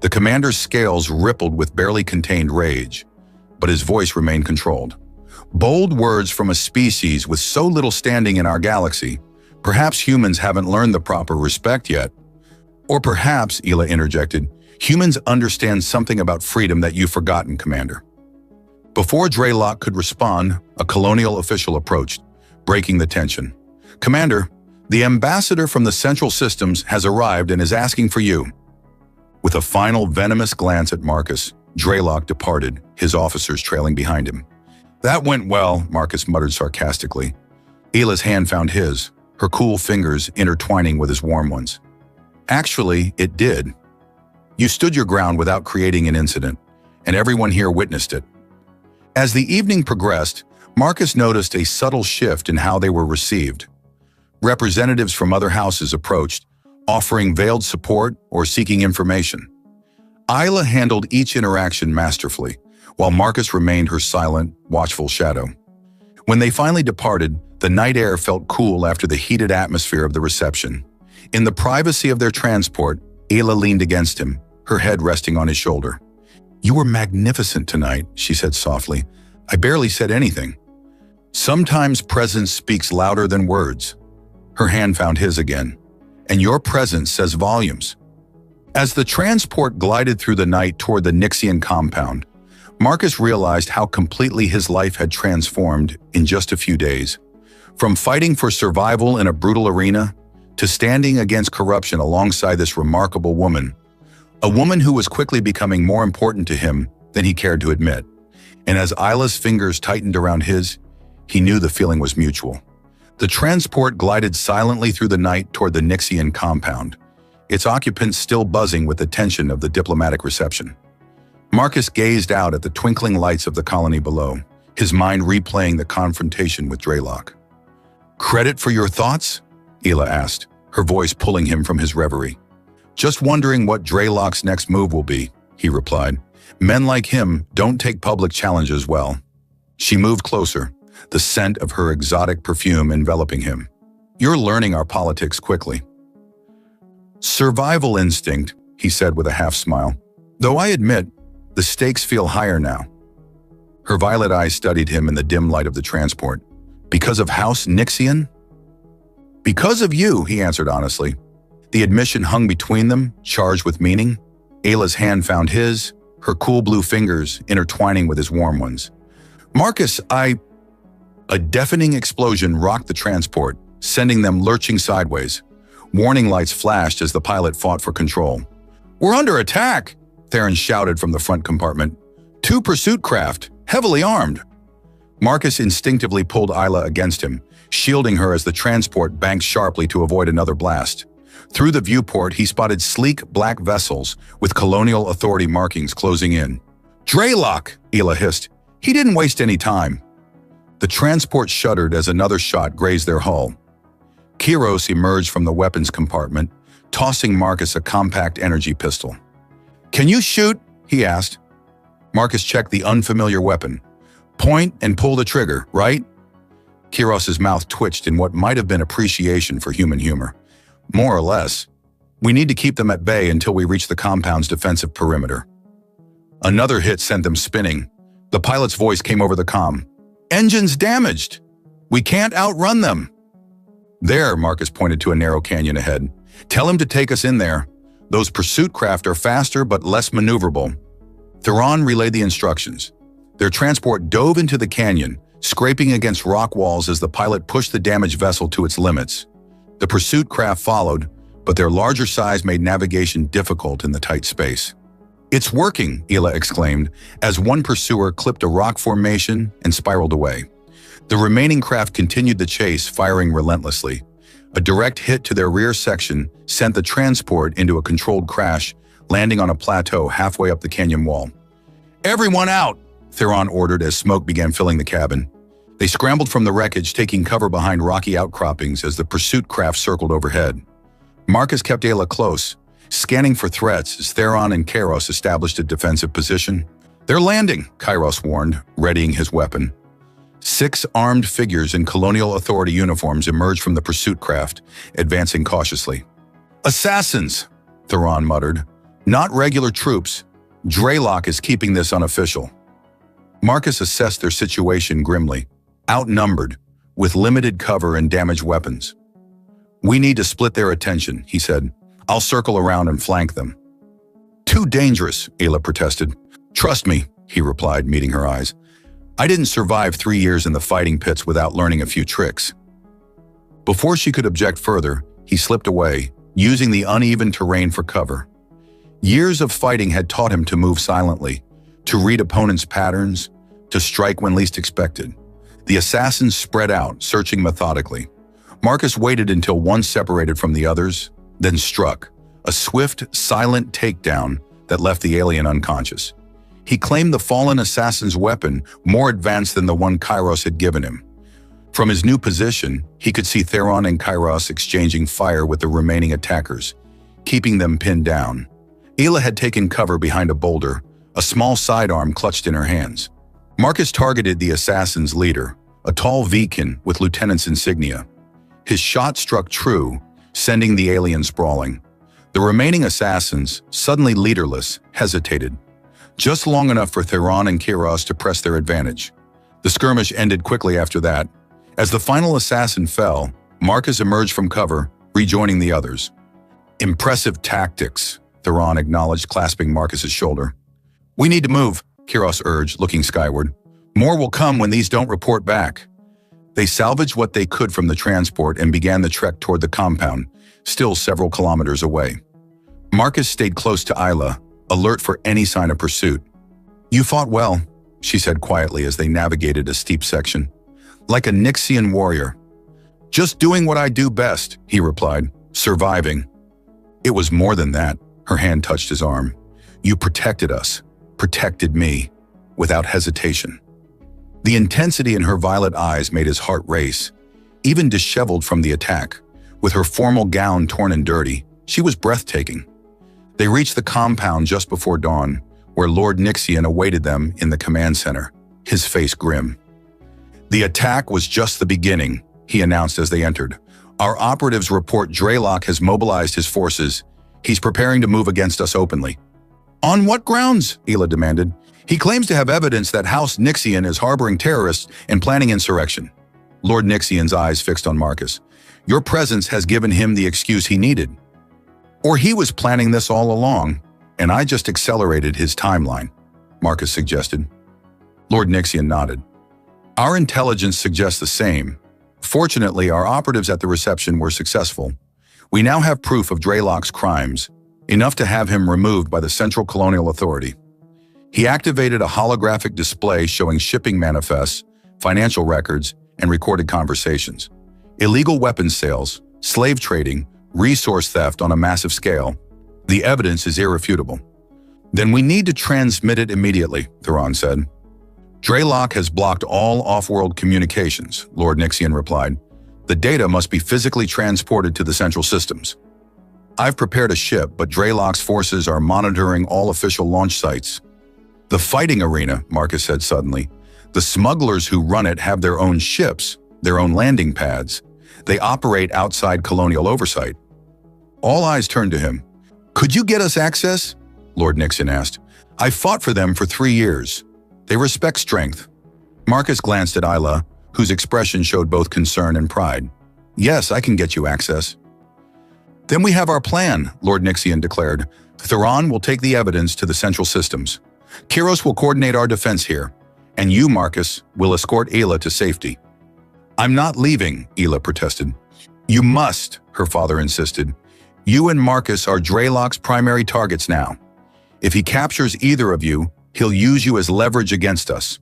The commander's scales rippled with barely contained rage, but his voice remained controlled. Bold words from a species with so little standing in our galaxy. Perhaps humans haven't learned the proper respect yet. Or perhaps, Isla interjected, humans understand something about freedom that you've forgotten, Commander. Before Draylock could respond, a colonial official approached, breaking the tension. Commander, the ambassador from the Central Systems has arrived and is asking for you. With a final venomous glance at Marcus, Draylock departed, his officers trailing behind him. That went well, Marcus muttered sarcastically. Isla's hand found his, her cool fingers intertwining with his warm ones. Actually, it did. You stood your ground without creating an incident, and everyone here witnessed it. As the evening progressed, Marcus noticed a subtle shift in how they were received. Representatives from other houses approached, offering veiled support or seeking information. Isla handled each interaction masterfully, while Marcus remained her silent, watchful shadow. When they finally departed, the night air felt cool after the heated atmosphere of the reception. In the privacy of their transport, Isla leaned against him, her head resting on his shoulder. You were magnificent tonight, she said softly. I barely said anything. Sometimes presence speaks louder than words. Her hand found his again. And your presence says volumes. As the transport glided through the night toward the Nixian compound, Marcus realized how completely his life had transformed in just a few days. From fighting for survival in a brutal arena to standing against corruption alongside this remarkable woman, a woman who was quickly becoming more important to him than he cared to admit. And as Isla's fingers tightened around his, he knew the feeling was mutual. The transport glided silently through the night toward the Nixian compound, its occupants still buzzing with the tension of the diplomatic reception. Marcus gazed out at the twinkling lights of the colony below, his mind replaying the confrontation with Draylock. Credit for your thoughts? Isla asked, her voice pulling him from his reverie. Just wondering what Draylock's next move will be, he replied. Men like him don't take public challenges well. She moved closer, the scent of her exotic perfume enveloping him. You're learning our politics quickly. Survival instinct, he said with a half smile. Though I admit, the stakes feel higher now. Her violet eyes studied him in the dim light of the transport. Because of House Nixian? Because of you, he answered honestly. The admission hung between them, charged with meaning. Ayla's hand found his, her cool blue fingers intertwining with his warm ones. Marcus, A deafening explosion rocked the transport, sending them lurching sideways. Warning lights flashed as the pilot fought for control. We're under attack, Theron shouted from the front compartment. 2 pursuit craft, heavily armed. Marcus instinctively pulled Ayla against him, shielding her as the transport banked sharply to avoid another blast. Through the viewport, he spotted sleek black vessels with colonial authority markings closing in. Draylock, Ayla hissed. He didn't waste any time. The transport shuddered as another shot grazed their hull. Kiros emerged from the weapons compartment, tossing Marcus a compact energy pistol. Can you shoot? He asked. Marcus checked the unfamiliar weapon. Point and pull the trigger, right? Kiros's mouth twitched in what might have been appreciation for human humor. More or less. We need to keep them at bay until we reach the compound's defensive perimeter. Another hit sent them spinning. The pilot's voice came over the comm. Engines damaged. We can't outrun them. There, Marcus pointed to a narrow canyon ahead. Tell him to take us in there. Those pursuit craft are faster but less maneuverable. Theron relayed the instructions. Their transport dove into the canyon, scraping against rock walls as the pilot pushed the damaged vessel to its limits. The pursuit craft followed, but their larger size made navigation difficult in the tight space. It's working, Ayla exclaimed, as one pursuer clipped a rock formation and spiraled away. The remaining craft continued the chase, firing relentlessly. A direct hit to their rear section sent the transport into a controlled crash, landing on a plateau halfway up the canyon wall. Everyone out, Theron ordered as smoke began filling the cabin. They scrambled from the wreckage, taking cover behind rocky outcroppings as the pursuit craft circled overhead. Marcus kept Ayla close, scanning for threats as Theron and Kiros established a defensive position. They're landing, Kiros warned, readying his weapon. 6 armed figures in colonial authority uniforms emerged from the pursuit craft, advancing cautiously. Assassins, Theron muttered. Not regular troops. Draylock is keeping this unofficial. Marcus assessed their situation grimly. Outnumbered, with limited cover and damaged weapons. We need to split their attention, he said. I'll circle around and flank them. Too dangerous, Ayla protested. Trust me, he replied, meeting her eyes. I didn't survive 3 years in the fighting pits without learning a few tricks. Before she could object further, he slipped away, using the uneven terrain for cover. Years of fighting had taught him to move silently, to read opponents' patterns, to strike when least expected. The assassins spread out, searching methodically. Marcus waited until one separated from the others, then struck, a swift, silent takedown that left the alien unconscious. He claimed the fallen assassin's weapon more advanced than the one Kiros had given him. From his new position, he could see Theron and Kiros exchanging fire with the remaining attackers, keeping them pinned down. Ayla had taken cover behind a boulder, a small sidearm clutched in her hands. Marcus targeted the assassin's leader, a tall Viking with lieutenant's insignia. His shot struck true, sending the alien sprawling. The remaining assassins, suddenly leaderless, hesitated. Just long enough for Theron and Kiros to press their advantage. The skirmish ended quickly after that. As the final assassin fell, Marcus emerged from cover, rejoining the others. Impressive tactics, Theron acknowledged, clasping Marcus's shoulder. We need to move, Kiros urged, looking skyward. More will come when these don't report back. They salvaged what they could from the transport and began the trek toward the compound, still several kilometers away. Marcus stayed close to Ayla, alert for any sign of pursuit. You fought well, she said quietly as they navigated a steep section. Like a Nixian warrior. Just doing what I do best, he replied, surviving. It was more than that, her hand touched his arm. You protected us, protected me, without hesitation. The intensity in her violet eyes made his heart race. Even disheveled from the attack, with her formal gown torn and dirty, she was breathtaking. They reached the compound just before dawn, where Lord Nixian awaited them in the command center, his face grim. "The attack was just the beginning," he announced as they entered. "Our operatives report Draylock has mobilized his forces. He's preparing to move against us openly." "On what grounds?" Ela demanded. "He claims to have evidence that House Nixian is harboring terrorists and planning insurrection." Lord Nixian's eyes fixed on Marcus. "Your presence has given him the excuse he needed. Or he was planning this all along, and I just accelerated his timeline," Marcus suggested. Lord Nixian nodded. "Our intelligence suggests the same. Fortunately, our operatives at the reception were successful. We now have proof of Draylock's crimes, enough to have him removed by the Central Colonial Authority." He activated a holographic display showing shipping manifests, financial records, and recorded conversations. Illegal weapons sales, slave trading, resource theft on a massive scale. The evidence is irrefutable. "Then we need to transmit it immediately," Theron said. "Draylock has blocked all off-world communications," Lord Nixian replied. "The data must be physically transported to the central systems. I've prepared a ship, but Draylock's forces are monitoring all official launch sites." "The fighting arena," Marcus said suddenly. "The smugglers who run it have their own ships, their own landing pads. They operate outside colonial oversight." All eyes turned to him. "Could you get us access?" Lord Nixian asked. "I fought for them for 3 years. They respect strength." Marcus glanced at Isla, whose expression showed both concern and pride. "Yes, I can get you access." "Then we have our plan," Lord Nixian declared. "Theron will take the evidence to the central systems. Kiros will coordinate our defense here, and you, Marcus, will escort Ela to safety." "I'm not leaving," Ela protested. "You must," her father insisted. "You and Marcus are Draylock's primary targets now. If he captures either of you, he'll use you as leverage against us."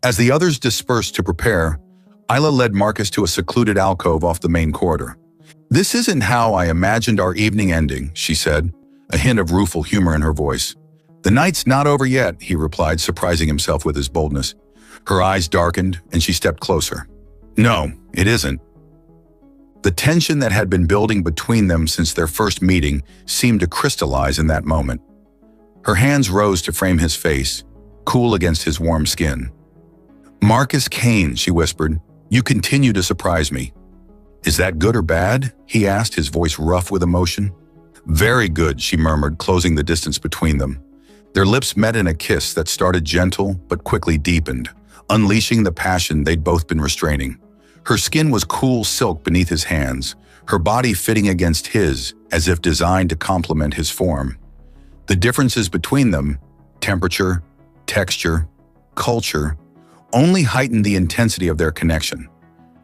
As the others dispersed to prepare, Isla led Marcus to a secluded alcove off the main corridor. "This isn't how I imagined our evening ending," she said, a hint of rueful humor in her voice. "The night's not over yet," he replied, surprising himself with his boldness. Her eyes darkened, and she stepped closer. "No, it isn't." The tension that had been building between them since their first meeting seemed to crystallize in that moment. Her hands rose to frame his face, cool against his warm skin. "Marcus Kane," she whispered, "you continue to surprise me." "Is that good or bad?" he asked, his voice rough with emotion. "Very good," she murmured, closing the distance between them. Their lips met in a kiss that started gentle but quickly deepened, unleashing the passion they'd both been restraining. Her skin was cool silk beneath his hands, her body fitting against his as if designed to complement his form. The differences between them, temperature, texture, culture, only heightened the intensity of their connection.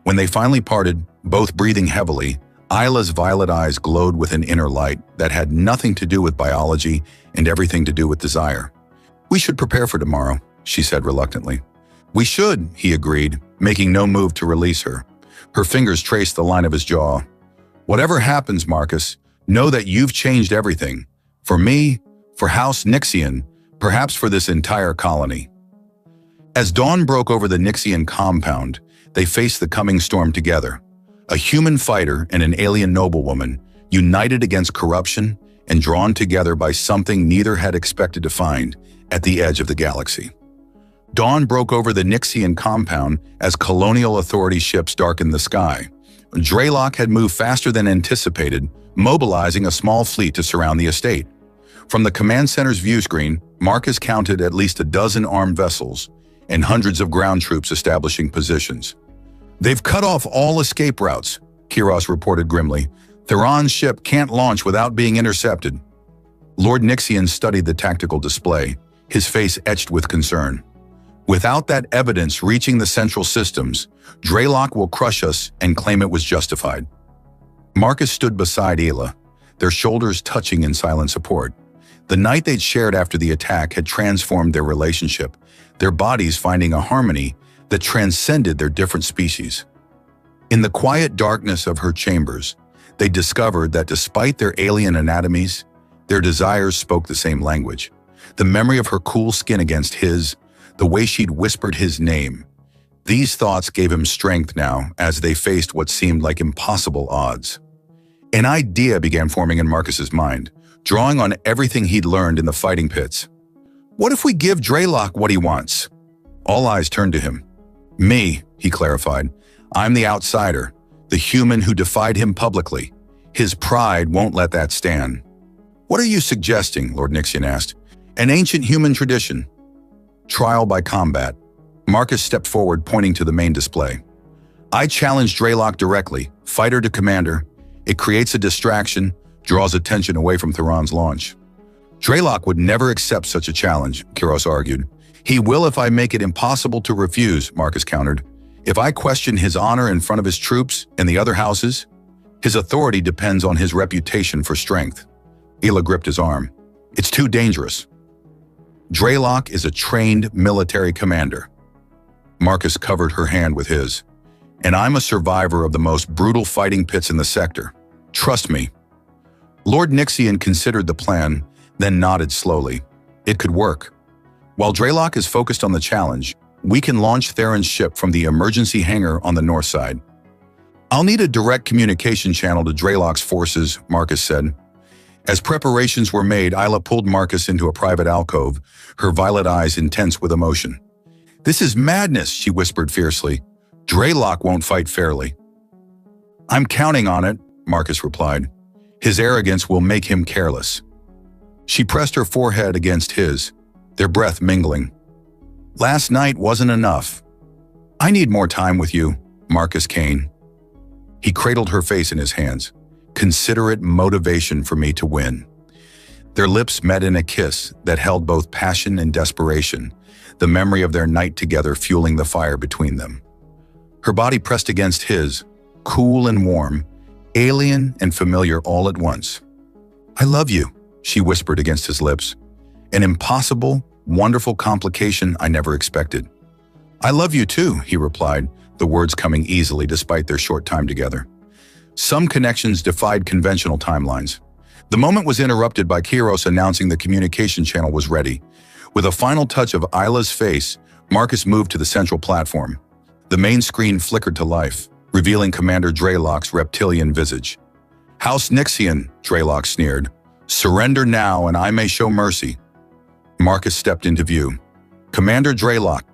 When they finally parted, both breathing heavily, Isla's violet eyes glowed with an inner light that had nothing to do with biology and everything to do with desire. "We should prepare for tomorrow," she said reluctantly. "We should," he agreed, making no move to release her. Her fingers traced the line of his jaw. "Whatever happens, Marcus, know that you've changed everything. For me, for House Nixian, perhaps for this entire colony." As dawn broke over the Nixian compound, they faced the coming storm together. A human fighter and an alien noblewoman, united against corruption and drawn together by something neither had expected to find at the edge of the galaxy. Dawn broke over the Nixian compound as colonial authority ships darkened the sky. Draylock had moved faster than anticipated, mobilizing a small fleet to surround the estate. From the command center's view screen, Marcus counted at least a dozen armed vessels and hundreds of ground troops establishing positions. "They've cut off all escape routes," Kiros reported grimly. "Theron's ship can't launch without being intercepted." Lord Nixian studied the tactical display, his face etched with concern. "Without that evidence reaching the central systems, Draylock will crush us and claim it was justified." Marcus stood beside Ela, their shoulders touching in silent support. The night they'd shared after the attack had transformed their relationship, their bodies finding a harmony that transcended their different species. In the quiet darkness of her chambers, they discovered that despite their alien anatomies, their desires spoke the same language. The memory of her cool skin against his, the way she'd whispered his name. These thoughts gave him strength now as they faced what seemed like impossible odds. An idea began forming in Marcus's mind, drawing on everything he'd learned in the fighting pits. What if we give Draylock what he wants? All eyes turned to him. Me, he clarified. I'm the outsider, the human who defied him publicly. His pride won't let that stand. What are you suggesting? Lord Nixian asked. An ancient human tradition. Trial by combat. Marcus stepped forward, pointing to the main display. I challenge Draylock directly, fighter to commander. It creates a distraction, draws attention away from Theron's launch. Draylock would never accept such a challenge, Kiros argued. He will if I make it impossible to refuse, Marcus countered. If I question his honor in front of his troops and the other houses, his authority depends on his reputation for strength. Ela gripped his arm. It's too dangerous. Draylock is a trained military commander. Marcus covered her hand with his. And I'm a survivor of the most brutal fighting pits in the sector. Trust me. Lord Nixian considered the plan, then nodded slowly. It could work. While Draylock is focused on the challenge, we can launch Theron's ship from the emergency hangar on the north side. I'll need a direct communication channel to Draylock's forces, Marcus said. As preparations were made, Isla pulled Marcus into a private alcove, her violet eyes intense with emotion. This is madness, she whispered fiercely. Draylock won't fight fairly. I'm counting on it, Marcus replied. His arrogance will make him careless. She pressed her forehead against his, their breath mingling. Last night wasn't enough. I need more time with you, Marcus Kane. He cradled her face in his hands. Consider it motivation for me to win. Their lips met in a kiss that held both passion and desperation, the memory of their night together fueling the fire between them. Her body pressed against his, cool and warm, alien and familiar all at once. I love you, she whispered against his lips. An impossible, wonderful complication I never expected. I love you too, he replied, the words coming easily despite their short time together. Some connections defied conventional timelines. The moment was interrupted by Kiros announcing the communication channel was ready. With a final touch of Isla's face, Marcus moved to the central platform. The main screen flickered to life, revealing Commander Draylock's reptilian visage. House Nixian, Draylock sneered. Surrender now and I may show mercy. Marcus stepped into view. Commander Draylock,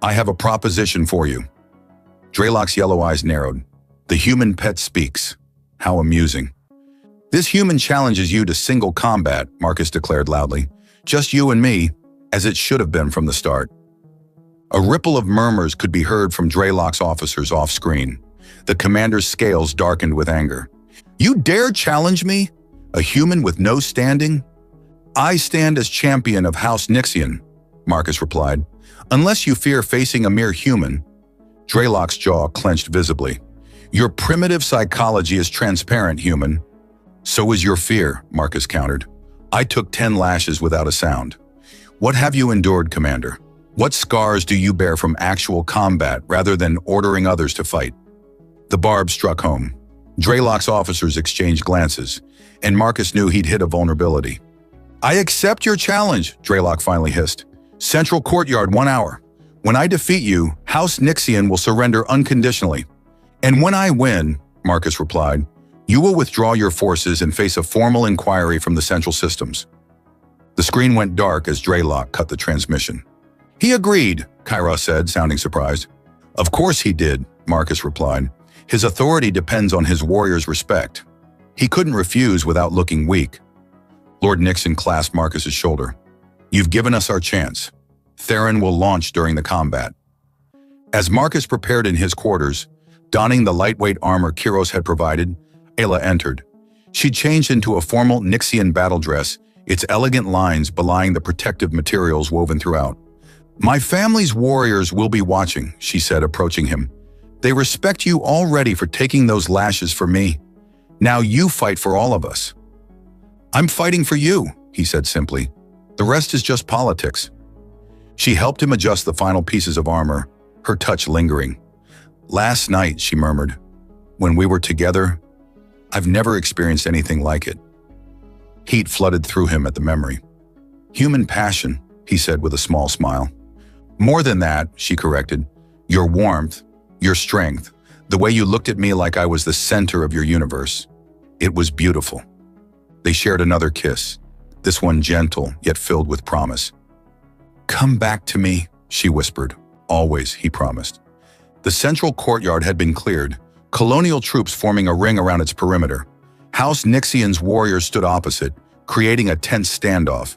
I have a proposition for you. Draylock's yellow eyes narrowed. The human pet speaks. How amusing. This human challenges you to single combat, Marcus declared loudly. Just you and me, as it should have been from the start. A ripple of murmurs could be heard from Draylock's officers off-screen. The commander's scales darkened with anger. You dare challenge me? A human with no standing? I stand as champion of House Nixian, Marcus replied. Unless you fear facing a mere human. Draylock's jaw clenched visibly. Your primitive psychology is transparent, human. So is your fear, Marcus countered. I took 10 lashes without a sound. What have you endured, Commander? What scars do you bear from actual combat rather than ordering others to fight? The barb struck home. Draylock's officers exchanged glances, and Marcus knew he'd hit a vulnerability. I accept your challenge, Draylock finally hissed. Central Courtyard, 1 hour. When I defeat you, House Nixian will surrender unconditionally. And when I win, Marcus replied, you will withdraw your forces and face a formal inquiry from the central systems. The screen went dark as Draylock cut the transmission. He agreed, Kyra said, sounding surprised. Of course he did, Marcus replied. His authority depends on his warriors' respect. He couldn't refuse without looking weak. Lord Nixian clasped Marcus's shoulder. You've given us our chance. Theron will launch during the combat. As Marcus prepared in his quarters, donning the lightweight armor Kiros had provided, Ayla entered. She changed into a formal Nixian battle dress, its elegant lines belying the protective materials woven throughout. My family's warriors will be watching, she said, approaching him. They respect you already for taking those lashes for me. Now you fight for all of us. I'm fighting for you, he said simply. The rest is just politics. She helped him adjust the final pieces of armor, her touch lingering. Last night, she murmured, when we were together, I've never experienced anything like it. Heat flooded through him at the memory. Human passion, he said with a small smile. More than that, she corrected. Your warmth, your strength, the way you looked at me like I was the center of your universe. It was beautiful. They shared another kiss, this one gentle yet filled with promise. "Come back to me," she whispered. "Always," he promised. The central courtyard had been cleared, colonial troops forming a ring around its perimeter. House Nixion's warriors stood opposite, creating a tense standoff.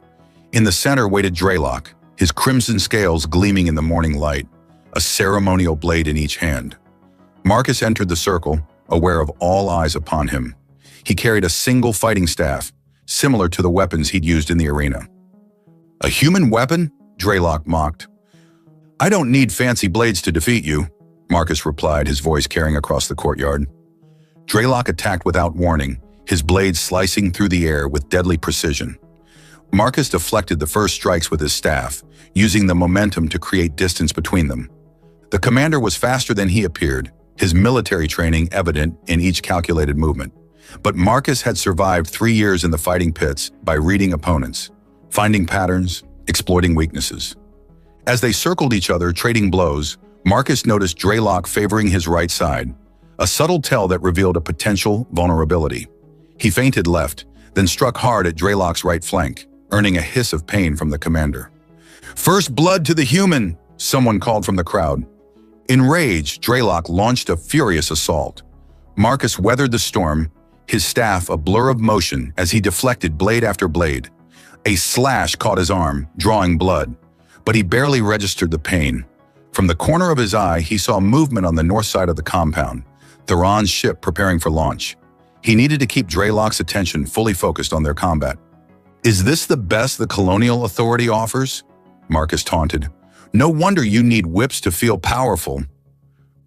In the center waited Draylock, his crimson scales gleaming in the morning light, a ceremonial blade in each hand. Marcus entered the circle, aware of all eyes upon him. He carried a single fighting staff, similar to the weapons he'd used in the arena. "A human weapon?" Draylock mocked. "I don't need fancy blades to defeat you," Marcus replied, his voice carrying across the courtyard. Draylock attacked without warning, his blades slicing through the air with deadly precision. Marcus deflected the first strikes with his staff, using the momentum to create distance between them. The commander was faster than he appeared, his military training evident in each calculated movement. But Marcus had survived 3 years in the fighting pits by reading opponents, finding patterns, exploiting weaknesses. As they circled each other, trading blows, Marcus noticed Draylock favoring his right side, a subtle tell that revealed a potential vulnerability. He feinted left, then struck hard at Draylock's right flank, earning a hiss of pain from the commander. "First blood to the human!" someone called from the crowd. Enraged, Draylock launched a furious assault. Marcus weathered the storm, his staff a blur of motion as he deflected blade after blade. A slash caught his arm, drawing blood, but he barely registered the pain. From the corner of his eye, he saw movement on the north side of the compound, Theron's ship preparing for launch. He needed to keep Draylock's attention fully focused on their combat. "Is this the best the Colonial Authority offers?" Marcus taunted. "No wonder you need whips to feel powerful."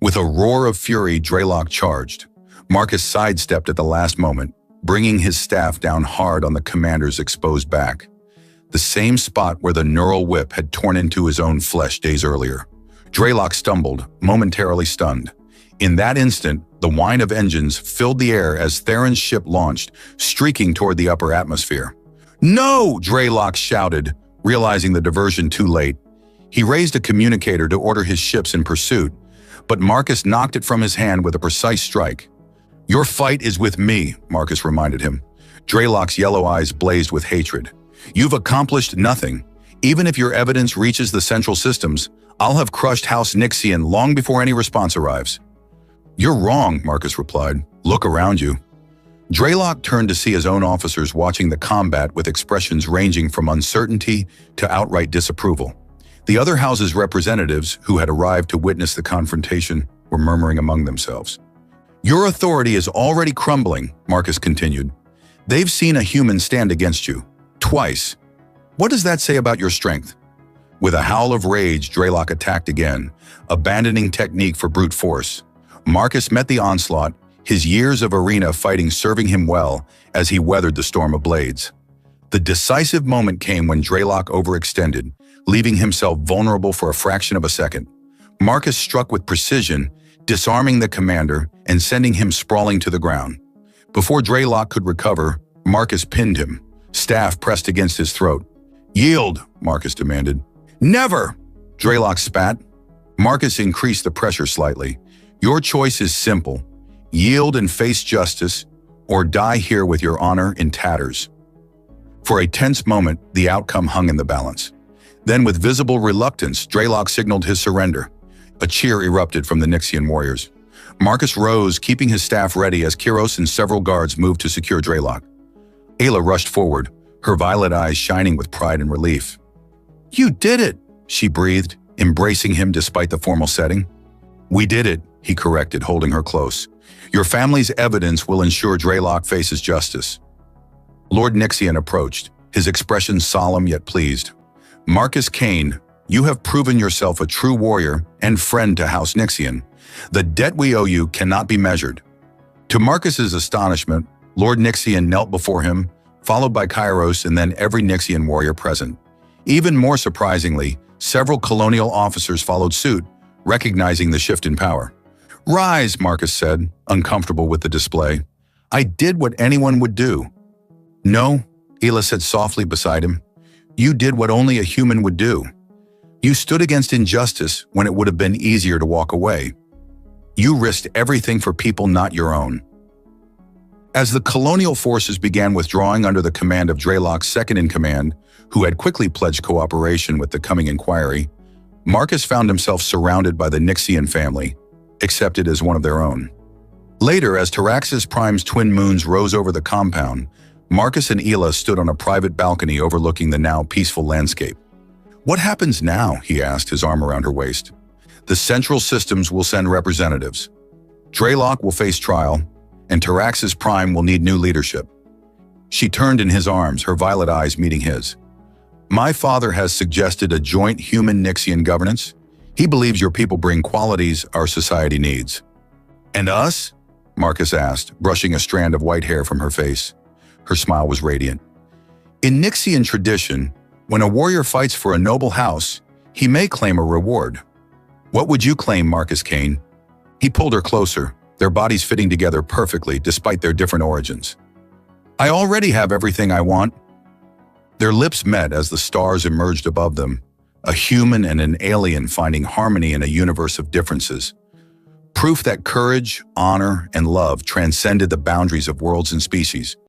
With a roar of fury, Draylock charged. Marcus sidestepped at the last moment, bringing his staff down hard on the commander's exposed back, the same spot where the neural whip had torn into his own flesh days earlier. Draylock stumbled, momentarily stunned. In that instant, the whine of engines filled the air as Theron's ship launched, streaking toward the upper atmosphere. "No!" Draylock shouted, realizing the diversion too late. He raised a communicator to order his ships in pursuit, but Marcus knocked it from his hand with a precise strike. "Your fight is with me," Marcus reminded him. Draylock's yellow eyes blazed with hatred. "You've accomplished nothing. Even if your evidence reaches the central systems, I'll have crushed House Nixian long before any response arrives." "You're wrong," Marcus replied. "Look around you." Draylock turned to see his own officers watching the combat with expressions ranging from uncertainty to outright disapproval. The other house's representatives, who had arrived to witness the confrontation, were murmuring among themselves. "Your authority is already crumbling," Marcus continued. "They've seen a human stand against you. Twice. What does that say about your strength?" With a howl of rage, Draylock attacked again, abandoning technique for brute force. Marcus met the onslaught, his years of arena fighting serving him well as he weathered the storm of blades. The decisive moment came when Draylock overextended, leaving himself vulnerable for a fraction of a second. Marcus struck with precision, disarming the commander and sending him sprawling to the ground. Before Draylock could recover, Marcus pinned him, staff pressed against his throat. "Yield," Marcus demanded. "Never!" Draylock spat. Marcus increased the pressure slightly. "Your choice is simple. Yield and face justice, or die here with your honor in tatters." For a tense moment, the outcome hung in the balance. Then, with visible reluctance, Draylock signaled his surrender. A cheer erupted from the Nixian warriors. Marcus rose, keeping his staff ready as Kiros and several guards moved to secure Draylock. Ayla rushed forward, her violet eyes shining with pride and relief. "You did it," she breathed, embracing him despite the formal setting. "We did it," he corrected, holding her close. "Your family's evidence will ensure Draylock faces justice." Lord Nixian approached, his expression solemn yet pleased. "Marcus Kane, you have proven yourself a true warrior and friend to House Nixian. The debt we owe you cannot be measured." To Marcus's astonishment, Lord Nixian knelt before him, followed by Kairos and then every Nixian warrior present. Even more surprisingly, several colonial officers followed suit, recognizing the shift in power. "Rise," Marcus said, uncomfortable with the display. "I did what anyone would do." "No," Ayla said softly beside him. "You did what only a human would do. You stood against injustice when it would have been easier to walk away. You risked everything for people not your own." As the colonial forces began withdrawing under the command of Dreloc's second-in-command, who had quickly pledged cooperation with the coming inquiry, Marcus found himself surrounded by the Nixian family, accepted as one of their own. Later, as Taraxis Prime's twin moons rose over the compound, Marcus and Ela stood on a private balcony overlooking the now peaceful landscape. "What happens now?" he asked, his arm around her waist. "The Central Systems will send representatives. Dreloc will face trial, and Taraxis Prime will need new leadership." She turned in his arms, her violet eyes meeting his. "My father has suggested a joint human-Nixian governance. He believes your people bring qualities our society needs." "And us?" Marcus asked, brushing a strand of white hair from her face. Her smile was radiant. "In Nixian tradition, when a warrior fights for a noble house, he may claim a reward. What would you claim, Marcus Kane?" He pulled her closer, their bodies fitting together perfectly despite their different origins. "I already have everything I want." Their lips met as the stars emerged above them, a human and an alien finding harmony in a universe of differences. Proof that courage, honor, and love transcended the boundaries of worlds and species.